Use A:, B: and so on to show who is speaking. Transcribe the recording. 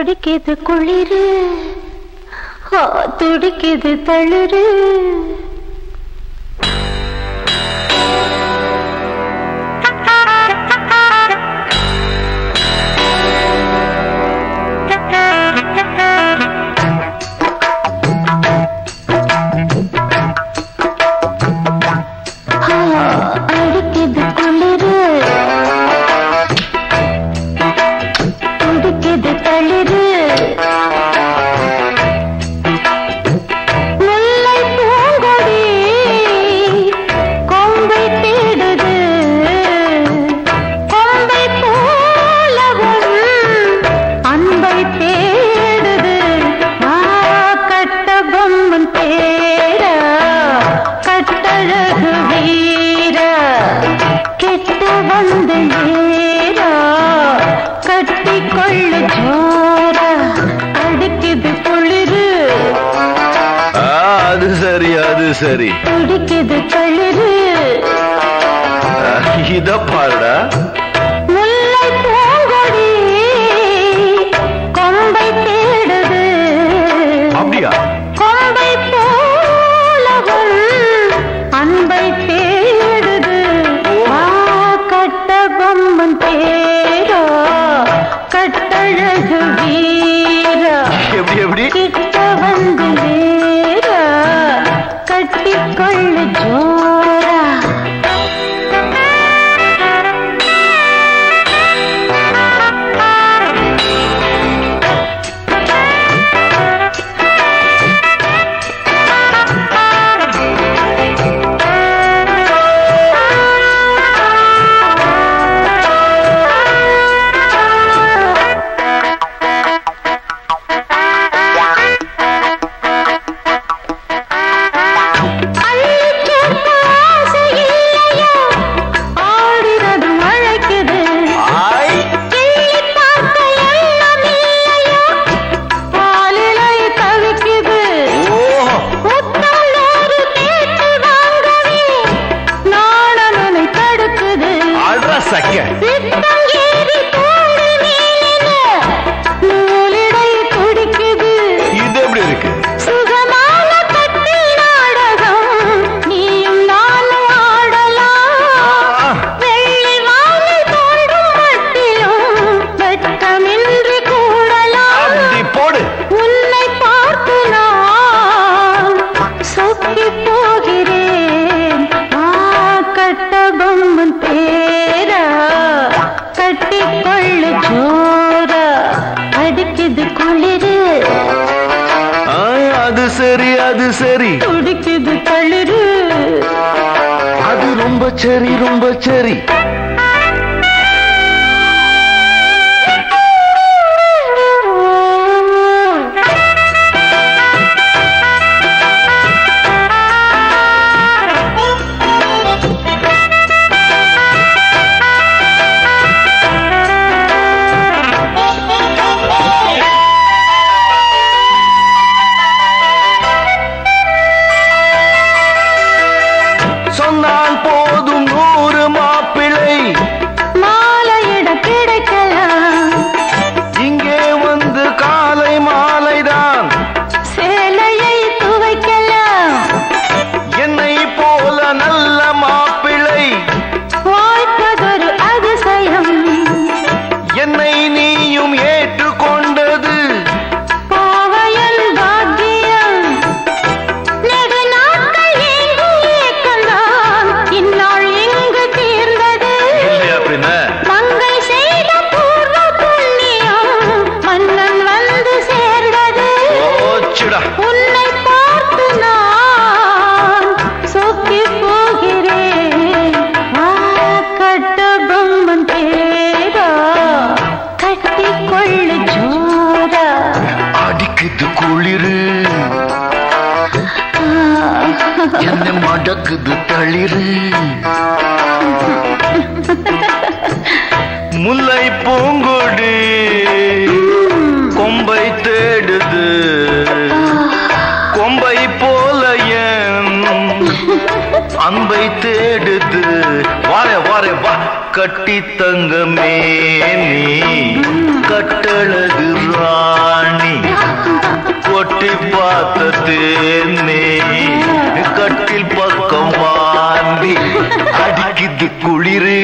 A: துடிக்குது குளிரு துடிக்குது தளிரு
B: சரி
A: துடிக்குது தளிரு
B: இத பாருடா
A: முல்லை பூங்கொடி கொம்பை தேடுது
B: அப்படியா
A: கொம்பை போலவள் அன்பை தேடுது கட்ட பொம்மன் தேரா கட்டழகு வீரா
B: எப்படி எப்படி
A: கிட்ட வந்து கட்டிக்கொள்ளு ஜோரா
B: சரி
A: துடிக்குது தளிரு
B: அது ரொம்ப சரி ரொம்ப சரி சொன்னால் போதும் 100 மாப்பிள்ளை
A: மாலையிட கிடைக்கலாம்
B: இங்கே வந்து காலை மாலைதான்
A: சேலையை துவைக்கலாம்
B: என்னை போல நல்ல மாப்பிள்ளை
A: வாய்ப்பதொரு அதிசயம்
B: என்னை நீயும் ஏற்றுக்கொண்டது
A: பாவையல் பாக்கியம் நெடு நாட்கள் எங்கு ஏக்கந்தான் இந்நாள் எங்கு தீர்ந்தது மங்கை செய்த பூர்வ புண்ணியம் மன்னன் வந்து சேர்ந்தது உன்னை பார்த்து நான் சொக்கி போகிறேன் கட்ட பொம்மன் தேரா கட்டிக்கொள்ளு ஜோரா
B: அடிக்குது குளிரு என்ன மடக்குது தளிரு முல்லை பூங்கொடி கொம்பை தேடுது கொம்பை போல என் அன்பை தேடுது வார வார வாரே வா கட்டி தங்கமே நீ கட்டழகு ராணி கொட்டி பார்த்த தேனே கட்டில் பக்கம் வாந்தி அடிக்குது குளிரு